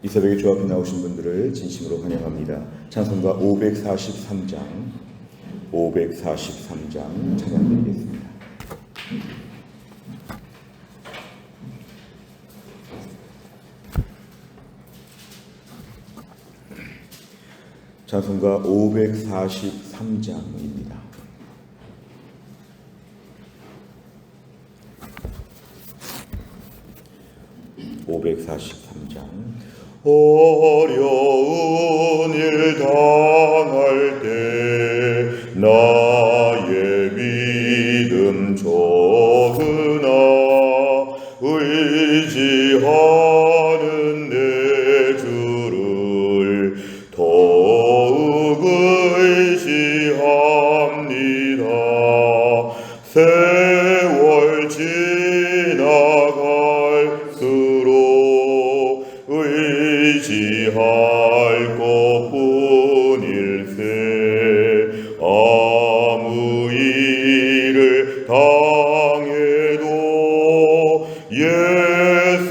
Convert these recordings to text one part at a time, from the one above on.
이 새벽에 주 앞에 나오신 분들을 진심으로 환영합니다. 찬송가 543장 찬양드리겠습니다. 찬송가 543장입니다. 어려운 일 당할 때 나의 믿음 적으나 의지하는 내 주를 더욱 의지합니다. 세월 지나갈수록 의지할 것뿐일세. 아무 일을 당해도 예수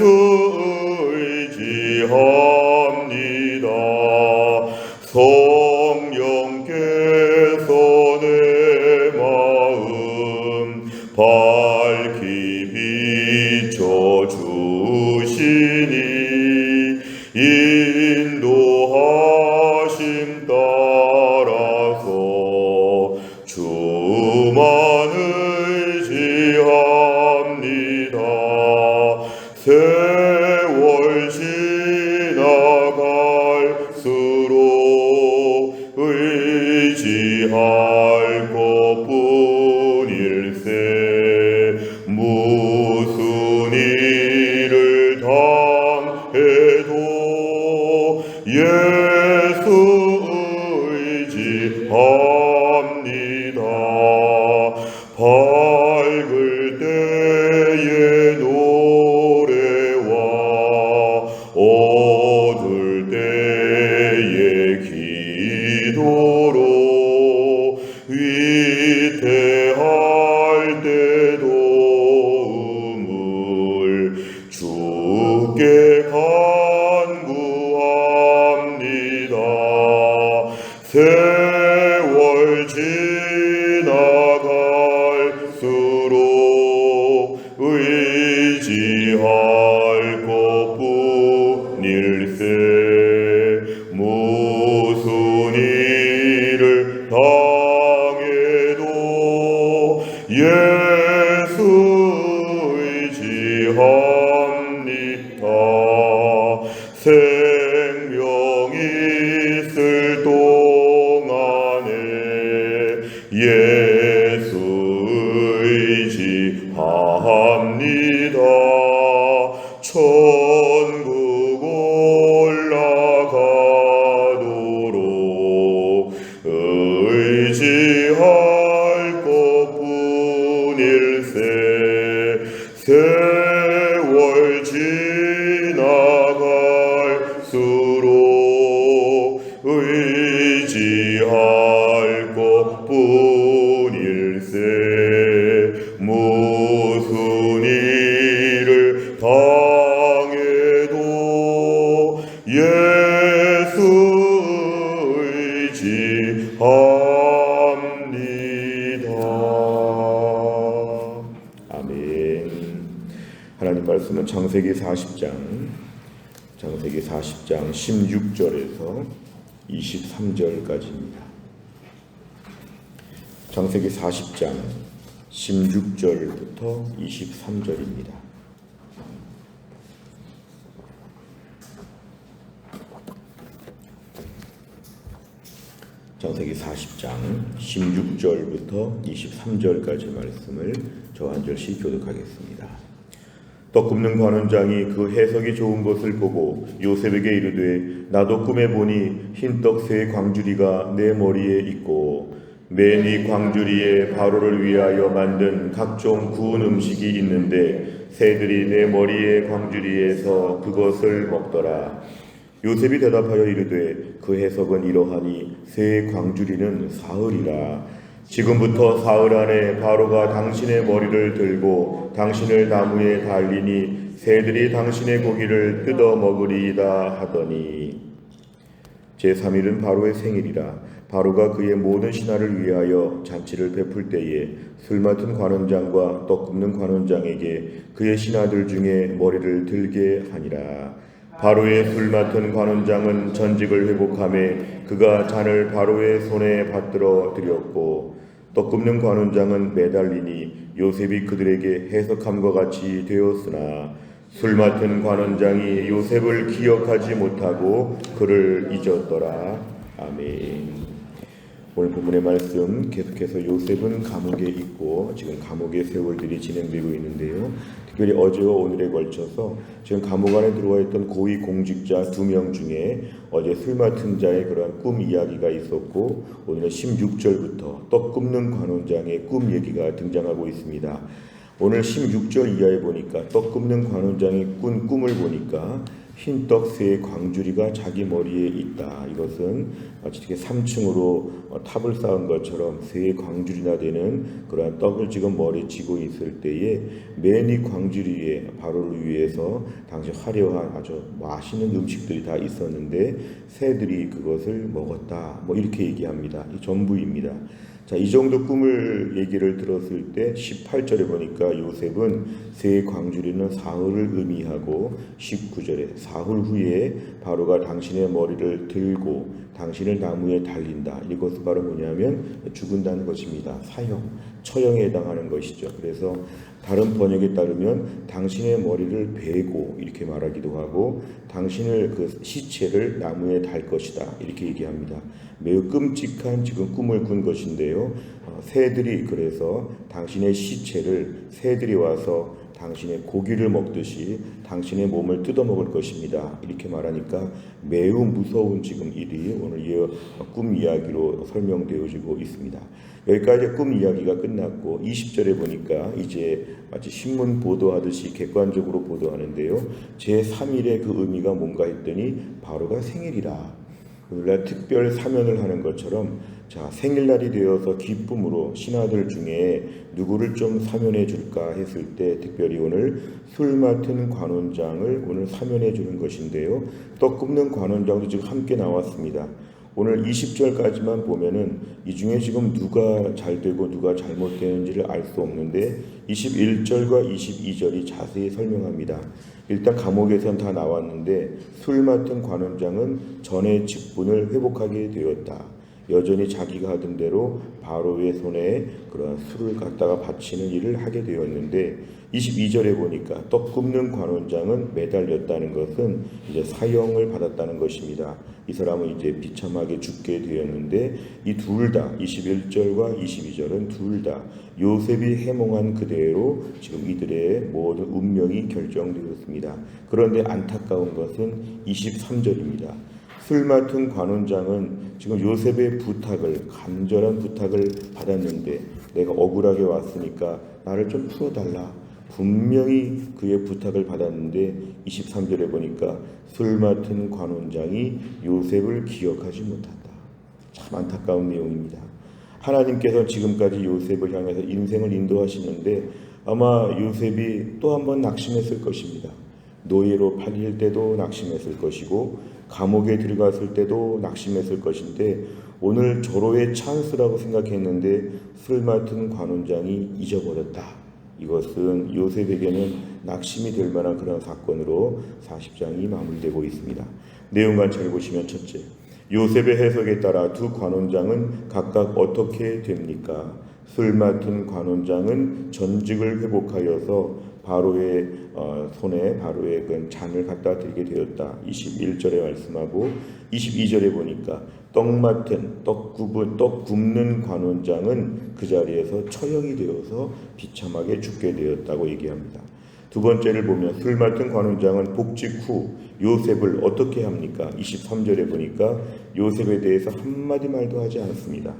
의지합니다. 성령께서 내 마음 밝히 비춰주시니 인도하심 따라서 주만 의지합니다. 세월 지나갈수록 의지할 것뿐일세. 무슨 일을 당해도 예수 의지합니다. 밝을 때의 노래와 어두울 때의 기도로 위태할 때 도움을 주께 간구합니다. 세월 지나갈수록 의지할 것뿐일세. 무슨 일을 당해도 예수 의지합니다. 생명 있을 동안에 예수 의지합니다. 천국 올라가도록 의지할 것뿐일세. 세월 지나갈수록 의지할 것뿐일세. 무슨 일을 당해도 예수 의지합니다. 아멘. 하나님 말씀은 창세기 40장 16절에서 23절까지입니다. 창세기 40장 16절부터 23절입니다. 창세기 40장 16절부터 23절까지 말씀을 저 한 절씩 교독하겠습니다. 떡 굽는 관원장이 그 해석이 좋은 것을 보고 요셉에게 이르되 나도 꿈에 보니 흰떡 세 광주리가 내 머리에 있고 맨 이 광주리에 바로를 위하여 만든 각종 구운 음식이 있는데 새들이 내 머리에 광주리에서 그것을 먹더라. 요셉이 대답하여 이르되 그 해석은 이러하니 새 광주리는 사흘이라. 지금부터 사흘 안에 바로가 당신의 머리를 들고 당신을 나무에 달리니 새들이 당신의 고기를 뜯어 먹으리이다 하더니 제3일은 바로의 생일이라 바로가 그의 모든 신하를 위하여 잔치를 베풀 때에 술 맡은 관원장과 떡 굽는 관원장에게 그의 신하들 중에 머리를 들게 하니라. 바로의 술 맡은 관원장은 전직을 회복하며 그가 잔을 바로의 손에 받들어 드렸고 떡 굽는 관원장은 매달리니 요셉이 그들에게 해석함과 같이 되었으나 술 맡은 관원장이 요셉을 기억하지 못하고 그를 잊었더라. 아멘. 오늘 본문의 말씀 계속해서 요셉은 감옥에 있고 지금 감옥의 세월들이 진행되고 있는데요. 특별히 어제와 오늘에 걸쳐서 지금 감옥 안에 들어와 있던 고위 공직자 2명 중에 어제 술 맡은 자의 그러한 꿈 이야기가 있었고 오늘은 16절부터 떡 굽는 관원장의 꿈 얘기가 등장하고 있습니다. 오늘 16절 이하에 보니까 떡 굽는 관원장이 꾼 꿈을 보니까 흰떡 세 광주리가 자기 머리에 있다. 이것은 마치 3층으로 탑을 쌓은 것처럼 세 광주리나 되는 그러한 떡을 지금 머리에 쥐고 있을 때에 맨 이 광주리에 바로를 위해서 당시 화려한 아주 맛있는 음식들이 다 있었는데 새들이 그것을 먹었다. 이렇게 얘기합니다. 이 전부입니다. 자, 이 정도 꿈을 얘기를 들었을 때 18절에 보니까 요셉은 세 광주리는 사흘을 의미하고 19절에 사흘 후에 바로가 당신의 머리를 들고 당신을 나무에 달린다. 이것은 바로 뭐냐면 죽은다는 것입니다. 사형, 처형에 해당하는 것이죠. 그래서 다른 번역에 따르면 당신의 머리를 베고 이렇게 말하기도 하고 당신을 그 시체를 나무에 달 것이다. 이렇게 얘기합니다. 매우 끔찍한 지금 꿈을 꾼 것인데요. 새들이 그래서 당신의 시체를 새들이 와서 당신의 고기를 먹듯이 당신의 몸을 뜯어먹을 것입니다. 이렇게 말하니까 매우 무서운 지금 일이 오늘 꿈 이야기로 설명되어지고 있습니다. 여기까지 꿈 이야기가 끝났고 20절에 보니까 이제 마치 신문 보도하듯이 객관적으로 보도하는데요. 제3일의 그 의미가 뭔가 했더니 바로가 생일이라. 오늘날 특별 사면을 하는 것처럼 자, 생일날이 되어서 기쁨으로 신하들 중에 누구를 좀 사면해 줄까 했을 때 특별히 오늘 술 맡은 관원장을 오늘 사면해 주는 것인데요. 떡 굽는 관원장도 지금 함께 나왔습니다. 오늘 20절까지만 보면은 이 중에 지금 누가 잘 되고 누가 잘못되는지를 알 수 없는데 21절과 22절이 자세히 설명합니다. 일단 감옥에선 다 나왔는데 술 맡은 관원장은 전의 직분을 회복하게 되었다. 여전히 자기가 하던 대로 바로의 손에 그런 술을 갖다가 바치는 일을 하게 되었는데 22절에 보니까 떡 굽는 관원장은 매달렸다는 것은 이제 사형을 받았다는 것입니다. 이 사람은 이제 비참하게 죽게 되었는데 이 둘 다 21절과 22절은 둘 다 요셉이 해몽한 그대로 지금 이들의 모든 운명이 결정되었습니다. 그런데 안타까운 것은 23절입니다. 술 맡은 관원장은 지금 요셉의 부탁을 간절한 부탁을 받았는데 내가 억울하게 왔으니까 나를 좀 풀어달라. 분명히 그의 부탁을 받았는데 23절에 보니까 술 맡은 관원장이 요셉을 기억하지 못한다. 참 안타까운 내용입니다. 하나님께서 지금까지 요셉을 향해서 인생을 인도하시는데 아마 요셉이 또 한 번 낙심했을 것입니다. 노예로 팔릴 때도 낙심했을 것이고 감옥에 들어갔을 때도 낙심했을 것인데 오늘 절호의 찬스라고 생각했는데 술 맡은 관원장이 잊어버렸다. 이것은 요셉에게는 낙심이 될 만한 그런 사건으로 40장이 마무리되고 있습니다. 내용만 잘 보시면 첫째, 요셉의 해석에 따라 두 관원장은 각각 어떻게 됩니까? 술 맡은 관원장은 전직을 회복하여서 바로의 손에 바로의 그 잔을 갖다 드리게 되었다. 21절에 말씀하고 22절에 보니까 떡 굽는 관원장은 그 자리에서 처형이 되어서 비참하게 죽게 되었다고 얘기합니다. 두 번째를 보면 술 맡은 관원장은 복직 후 요셉을 어떻게 합니까? 23절에 보니까 요셉에 대해서 한마디 말도 하지 않습니다.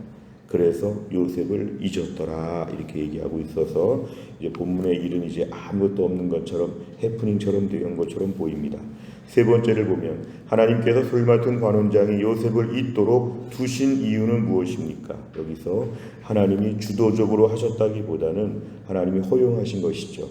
그래서 요셉을 잊었더라 이렇게 얘기하고 있어서 이제 본문의 일은 이제 아무것도 없는 것처럼 해프닝처럼 된 것처럼 보입니다. 세 번째를 보면 하나님께서 술 맡은 관원장이 요셉을 잊도록 두신 이유는 무엇입니까? 여기서 하나님이 주도적으로 하셨다기보다는 하나님이 허용하신 것이죠.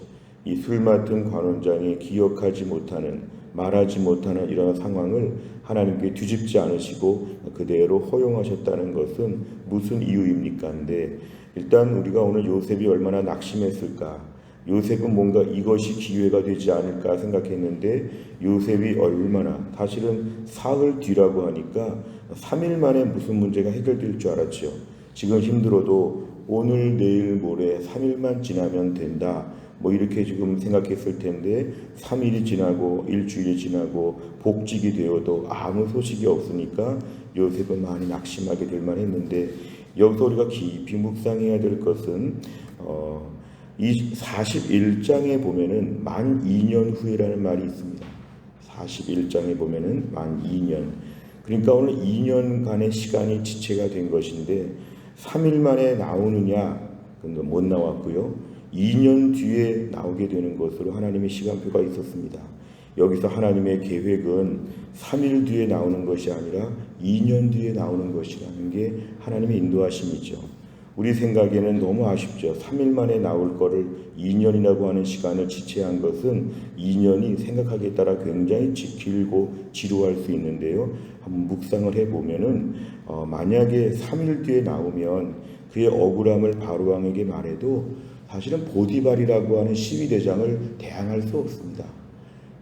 이 술 맡은 관원장이 기억하지 못하는, 말하지 못하는 이런 상황을 하나님께 뒤집지 않으시고 그대로 허용하셨다는 것은 무슨 이유입니까? 근데 일단 우리가 오늘 요셉이 얼마나 낙심했을까? 요셉은 뭔가 이것이 기회가 되지 않을까 생각했는데 요셉이 얼마나, 사실은 사흘 뒤라고 하니까 3일 만에 무슨 문제가 해결될 줄 알았죠. 지금 힘들어도 오늘 내일 모레 3일만 지나면 된다, 뭐 이렇게 지금 생각했을 텐데 3일이 지나고 일주일이 지나고 복직이 되어도 아무 소식이 없으니까 요셉은 많이 낙심하게 될 만했는데, 여기서 우리가 깊이 묵상해야 될 것은 이 41장에 보면은 만 2년 후에라는 말이 있습니다. 41장에 보면은 만 2년, 그러니까 오늘 2년간의 시간이 지체가 된 것인데 3일 만에 나오느냐? 근데 못 나왔고요. 2년 뒤에 나오게 되는 것으로 하나님의 시간표가 있었습니다. 여기서 하나님의 계획은 3일 뒤에 나오는 것이 아니라 2년 뒤에 나오는 것이라는 게 하나님의 인도하심이죠. 우리 생각에는 너무 아쉽죠. 3일 만에 나올 거를 2년이라고 하는 시간을 지체한 것은 2년이 생각하기에 따라 굉장히 길고 지루할 수 있는데요. 한번 묵상을 해보면은 만약에 3일 뒤에 나오면 그의 억울함을 바로왕에게 말해도 사실은 보디발이라고 하는 시위대장을 대항할 수 없습니다.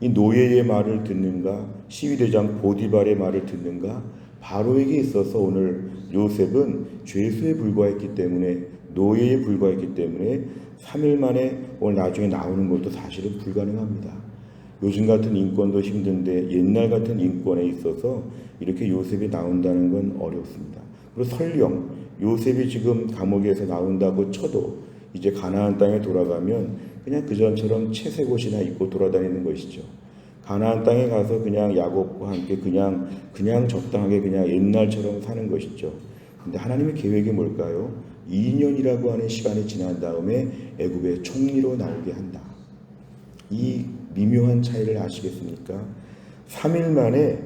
이 노예의 말을 듣는가, 시위대장 보디발의 말을 듣는가, 바로에게 있어서 오늘 요셉은 죄수에 불과했기 때문에, 노예에 불과했기 때문에 3일 만에 오늘 나중에 나오는 것도 사실은 불가능합니다. 요즘 같은 인권도 힘든데 옛날 같은 인권에 있어서 이렇게 요셉이 나온다는 건 어렵습니다. 그리고 설령 요셉이 지금 감옥에서 나온다고 쳐도 이제 가나안 땅에 돌아가면 그냥 그전처럼 채색옷이나 입고 돌아다니는 것이죠. 가나안 땅에 가서 그냥 야곱과 함께 그냥 적당하게 그냥 옛날처럼 사는 것이죠. 근데 하나님의 계획이 뭘까요? 2년이라고 하는 시간이 지난 다음에 애굽의 총리로 나오게 한다. 이 미묘한 차이를 아시겠습니까? 3일 만에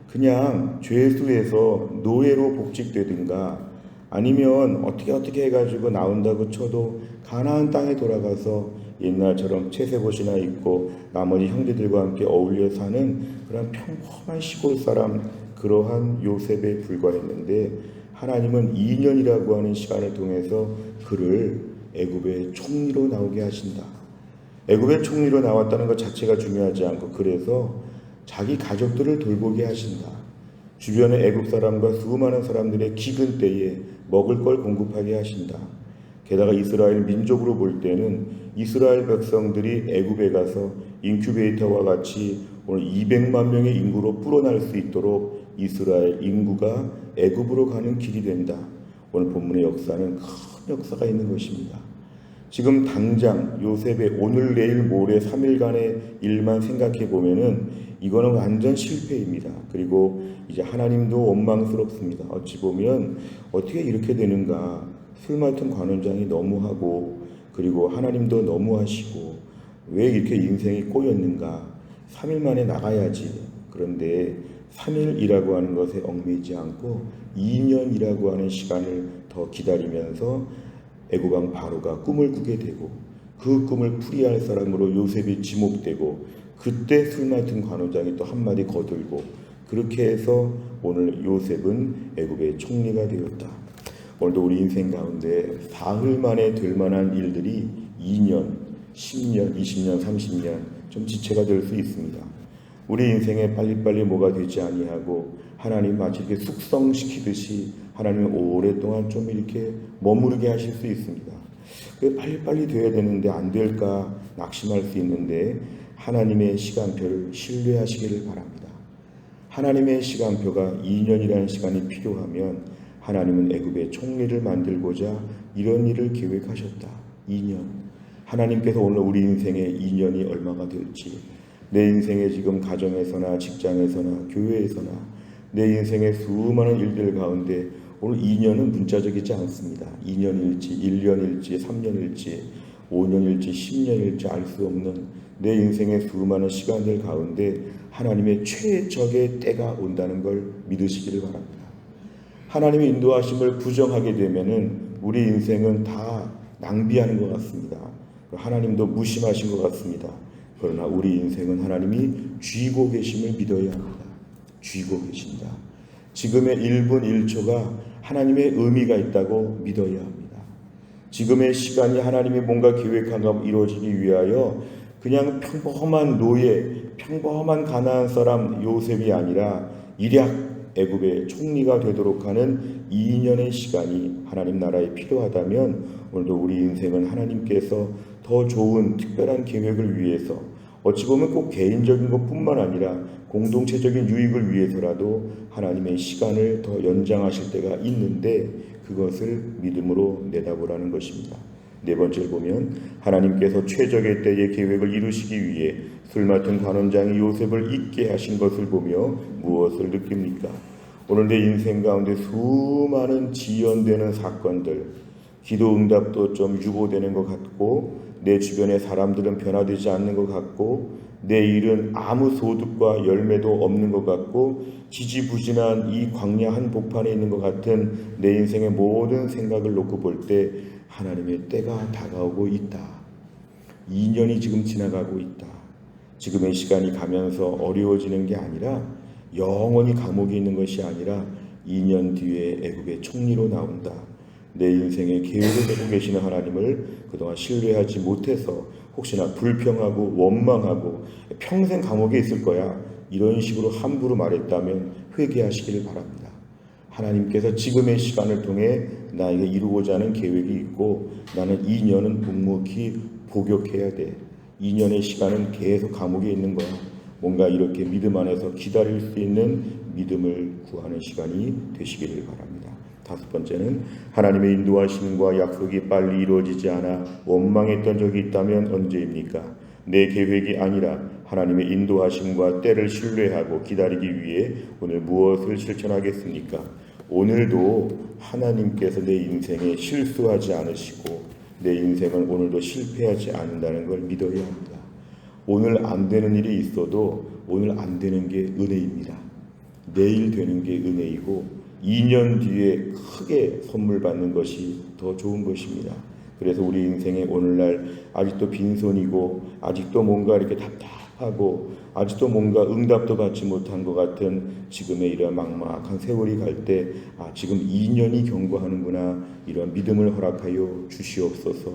그냥 죄수에서 노예로 복직되든가 아니면 어떻게 해가지고 나온다고 쳐도 가나안 땅에 돌아가서 옛날처럼 채색옷이나 입고 나머지 형제들과 함께 어울려 사는 그런 평범한 시골 사람, 그러한 요셉에 불과했는데 하나님은 2년이라고 하는 시간을 통해서 그를 애굽의 총리로 나오게 하신다. 애굽의 총리로 나왔다는 것 자체가 중요하지 않고 그래서 자기 가족들을 돌보게 하신다. 주변의 애굽 사람과 수많은 사람들의 기근 때에 먹을 걸 공급하게 하신다. 게다가 이스라엘 민족으로 볼 때는 이스라엘 백성들이 애굽에 가서 인큐베이터와 같이 오늘 200만 명의 인구로 불어날 수 있도록 이스라엘 인구가 애굽으로 가는 길이 된다. 오늘 본문의 역사는 큰 역사가 있는 것입니다. 지금 당장 요셉의 오늘 내일 모레 3일간의 일만 생각해 보면은 이거는 완전 실패입니다. 그리고 이제 하나님도 원망스럽습니다. 어찌 보면 어떻게 이렇게 되는가. 술 맡은 관원장이 너무하고 그리고 하나님도 너무하시고 왜 이렇게 인생이 꼬였는가. 3일 만에 나가야지. 그런데 3일이라고 하는 것에 얽매이지 않고 2년이라고 하는 시간을 더 기다리면서 애굽왕 바로가 꿈을 꾸게 되고 그 꿈을 풀이할 사람으로 요셉이 지목되고 그때 술 맡은 관원장이 또 한마디 거들고 그렇게 해서 오늘 요셉은 애굽의 총리가 되었다. 오늘도 우리 인생 가운데 사흘 만에 될 만한 일들이 2년, 10년, 20년, 30년 좀 지체가 될 수 있습니다. 우리 인생에 빨리빨리 뭐가 되지 아니하고 하나님 마치 이렇게 숙성시키듯이 하나님은 오랫동안 좀 이렇게 머무르게 하실 수 있습니다. 빨리빨리 돼야 되는데 안 될까 낙심할 수 있는데 하나님의 시간표를 신뢰하시기를 바랍니다. 하나님의 시간표가 2년이라는 시간이 필요하면 하나님은 애굽의 총리를 만들고자 이런 일을 계획하셨다. 2년. 하나님께서 오늘 우리 인생의 2년이 얼마가 될지, 내 인생의 지금 가정에서나 직장에서나 교회에서나 내 인생의 수많은 일들 가운데 오늘 2년은 문자적이지 않습니다. 2년일지 1년일지 3년일지 5년일지 10년일지 알 수 없는 내 인생의 수많은 시간들 가운데 하나님의 최적의 때가 온다는 걸 믿으시기를 바랍니다. 하나님의 인도하심을 부정하게 되면은 우리 인생은 다 낭비하는 것 같습니다. 하나님도 무심하신 것 같습니다. 그러나 우리 인생은 하나님이 쥐고 계심을 믿어야 합니다. 쥐고 계신다. 지금의 1분 1초가 하나님의 의미가 있다고 믿어야 합니다. 지금의 시간이 하나님이 뭔가 계획한 것 이루어지기 위하여 그냥 평범한 노예, 평범한 가나안 사람 요셉이 아니라 일약 애굽의 총리가 되도록 하는 2년의 시간이 하나님 나라에 필요하다면 오늘도 우리 인생은 하나님께서 더 좋은 특별한 계획을 위해서 어찌 보면 꼭 개인적인 것뿐만 아니라 공동체적인 유익을 위해서라도 하나님의 시간을 더 연장하실 때가 있는데 그것을 믿음으로 내다보라는 것입니다. 네 번째를 보면 하나님께서 최적의 때의 계획을 이루시기 위해 술 맡은 관원장이 요셉을 잊게 하신 것을 보며 무엇을 느낍니까? 오늘 내 인생 가운데 수많은 지연되는 사건들, 기도 응답도 좀 유보되는 것 같고 내 주변의 사람들은 변화되지 않는 것 같고 내 일은 아무 소득과 열매도 없는 것 같고 지지부진한 이 광야 한복판에 있는 것 같은 내 인생의 모든 생각을 놓고 볼 때 하나님의 때가 다가오고 있다. 2년이 지금 지나가고 있다. 지금의 시간이 가면서 어려워지는 게 아니라 영원히 감옥에 있는 것이 아니라 2년 뒤에 애굽의 총리로 나온다. 내 인생의 계획을 갖고 계시는 하나님을 그동안 신뢰하지 못해서 혹시나 불평하고 원망하고 평생 감옥에 있을 거야 이런 식으로 함부로 말했다면 회개하시기를 바랍니다. 하나님께서 지금의 시간을 통해 나에게 이루고자 하는 계획이 있고 나는 2년은 묵묵히 복역해야 돼. 2년의 시간은 계속 감옥에 있는 거야. 뭔가 이렇게 믿음 안에서 기다릴 수 있는 믿음을 구하는 시간이 되시기를 바랍니다. 다섯 번째는 하나님의 인도하심과 약속이 빨리 이루어지지 않아 원망했던 적이 있다면 언제입니까? 내 계획이 아니라 하나님의 인도하심과 때를 신뢰하고 기다리기 위해 오늘 무엇을 실천하겠습니까? 오늘도 하나님께서 내 인생에 실수하지 않으시고 내 인생은 오늘도 실패하지 않는다는 걸 믿어야 합니다. 오늘 안 되는 일이 있어도 오늘 안 되는 게 은혜입니다. 내일 되는 게 은혜이고 2년 뒤에 크게 선물 받는 것이 더 좋은 것입니다. 그래서 우리 인생의 오늘날 아직도 빈손이고 아직도 뭔가 이렇게 답답하고 아직도 뭔가 응답도 받지 못한 것 같은 지금의 이런 막막한 세월이 갈 때 지금 2년이 경과하는구나 이런 믿음을 허락하여 주시옵소서.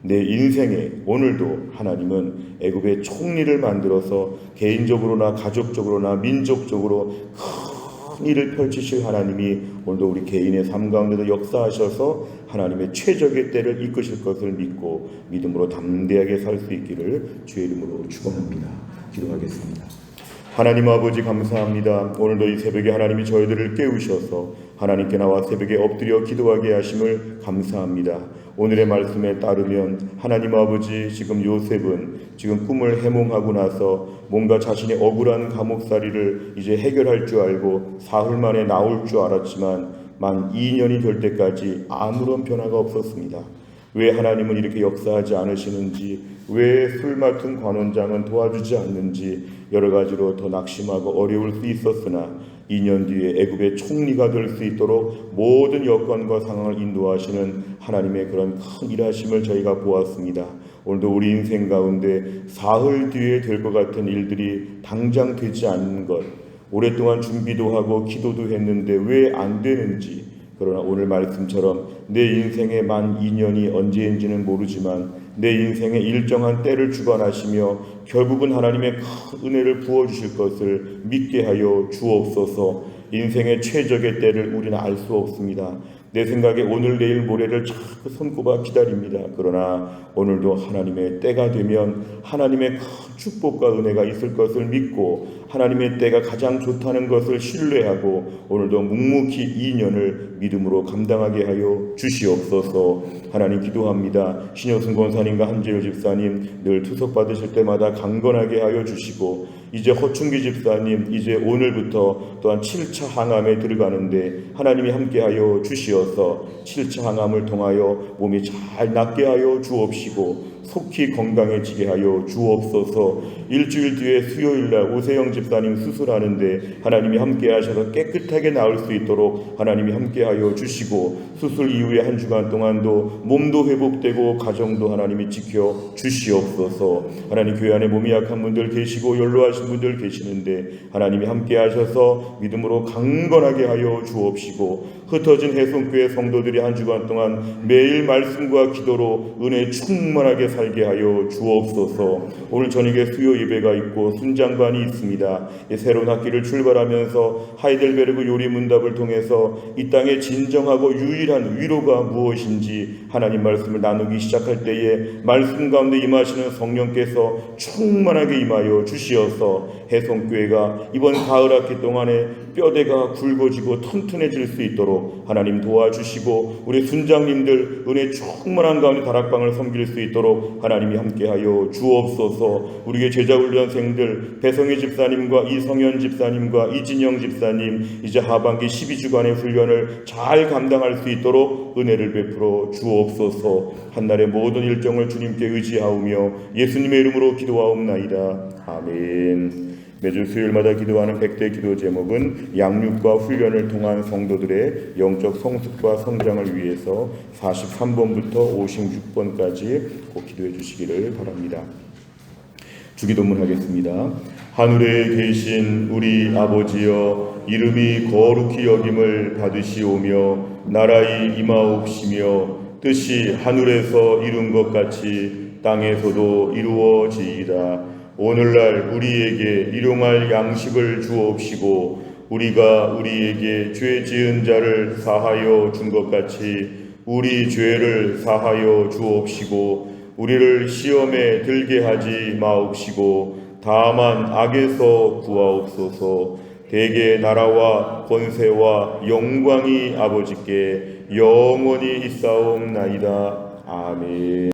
내 인생에 오늘도 하나님은 애굽의 총리를 만들어서 개인적으로나 가족적으로나 민족적으로 큰 일을 펼치실 하나님이 오늘도 우리 개인의 삶 가운데도 역사하셔서 하나님의 최적의 때를 이끄실 것을 믿고 믿음으로 담대하게 살 수 있기를 주의 이름으로 축원합니다. 기도하겠습니다. 하나님 아버지 감사합니다. 오늘도 이 새벽에 하나님이 저희들을 깨우셔서 하나님께 나와 새벽에 엎드려 기도하게 하심을 감사합니다. 오늘의 말씀에 따르면 하나님 아버지 지금 요셉은 지금 꿈을 해몽하고 나서 뭔가 자신의 억울한 감옥살이를 이제 해결할 줄 알고 사흘 만에 나올 줄 알았지만 만 2년이 될 때까지 아무런 변화가 없었습니다. 왜 하나님은 이렇게 역사하지 않으시는지, 왜 술 맡은 관원장은 도와주지 않는지 여러 가지로 더 낙심하고 어려울 수 있었으나 2년 뒤에 애굽의 총리가 될 수 있도록 모든 여건과 상황을 인도하시는 하나님의 그런 큰 일하심을 저희가 보았습니다. 오늘도 우리 인생 가운데 사흘 뒤에 될 것 같은 일들이 당장 되지 않는 것, 오랫동안 준비도 하고 기도도 했는데 왜 안 되는지, 그러나 오늘 말씀처럼 내 인생의 만 2년이 언제인지는 모르지만 내 인생에 일정한 때를 주관하시며 결국은 하나님의 큰 은혜를 부어주실 것을 믿게 하여 주옵소서. 인생의 최적의 때를 우리는 알 수 없습니다. 내 생각에 오늘 내일 모레를 자꾸 손꼽아 기다립니다. 그러나 오늘도 하나님의 때가 되면 하나님의 큰 축복과 은혜가 있을 것을 믿고 하나님의 때가 가장 좋다는 것을 신뢰하고 오늘도 묵묵히 2년을 믿음으로 감당하게 하여 주시옵소서. 하나님 기도합니다. 신효승 권사님과 한재효 집사님 늘 투석 받으실 때마다 강건하게 하여 주시고 이제 허충기 집사님 이제 오늘부터 또한 7차 항암에 들어가는데 하나님이 함께하여 주시어서 7차 항암을 통하여 몸이 잘 낫게 하여 주옵시고 속히 건강해지게 하여 주옵소서. 일주일 뒤에 수요일날 오세영 집사님 수술하는데 하나님이 함께 하셔서 깨끗하게 나을 수 있도록 하나님이 함께 하여 주시고, 수술 이후에 한 주간 동안도 몸도 회복되고 가정도 하나님이 지켜 주시옵소서. 하나님, 교회 안에 몸이 약한 분들 계시고 연로하신 분들 계시는데 하나님이 함께 하셔서 믿음으로 강건하게 하여 주옵시고, 흩어진 해송교회 성도들이 한 주간 동안 매일 말씀과 기도로 은혜 충만하게 살게 하여 주옵소서. 오늘 저녁에 수요 예배가 있고 순장반이 있습니다. 새로운 학기를 출발하면서 하이델베르그 요리 문답을 통해서 이 땅의 진정하고 유일한 위로가 무엇인지 하나님 말씀을 나누기 시작할 때에 말씀 가운데 임하시는 성령께서 충만하게 임하여 주시어서 해송교회가 이번 가을 학기 동안에 뼈대가 굵어지고 튼튼해질 수 있도록 하나님 도와주시고, 우리 순장님들 은혜 충만한 가운데 다락방을 섬길 수 있도록 하나님이 함께하여 주옵소서. 우리의 제자훈련생들 배성희 집사님과 이성현 집사님과 이진영 집사님 이제 하반기 12주간의 훈련을 잘 감당할 수 있도록 은혜를 베풀어 주옵소서. 한날의 모든 일정을 주님께 의지하오며 예수님의 이름으로 기도하옵나이다. 아멘. 매주 수요일마다 기도하는 100대 기도 제목은 양육과 훈련을 통한 성도들의 영적 성숙과 성장을 위해서 43번부터 56번까지 꼭 기도해 주시기를 바랍니다. 주기도문 하겠습니다. 하늘에 계신 우리 아버지여, 이름이 거룩히 여김을 받으시오며 나라의 임하옵시며 뜻이 하늘에서 이룬 것 같이 땅에서도 이루어지이다. 오늘날 우리에게 일용할 양식을 주옵시고, 우리가 우리에게 죄 지은 자를 사하여 준 것 같이 우리 죄를 사하여 주옵시고, 우리를 시험에 들게 하지 마옵시고 다만 악에서 구하옵소서. 대개 나라와 권세와 영광이 아버지께 영원히 있사옵나이다. 아멘.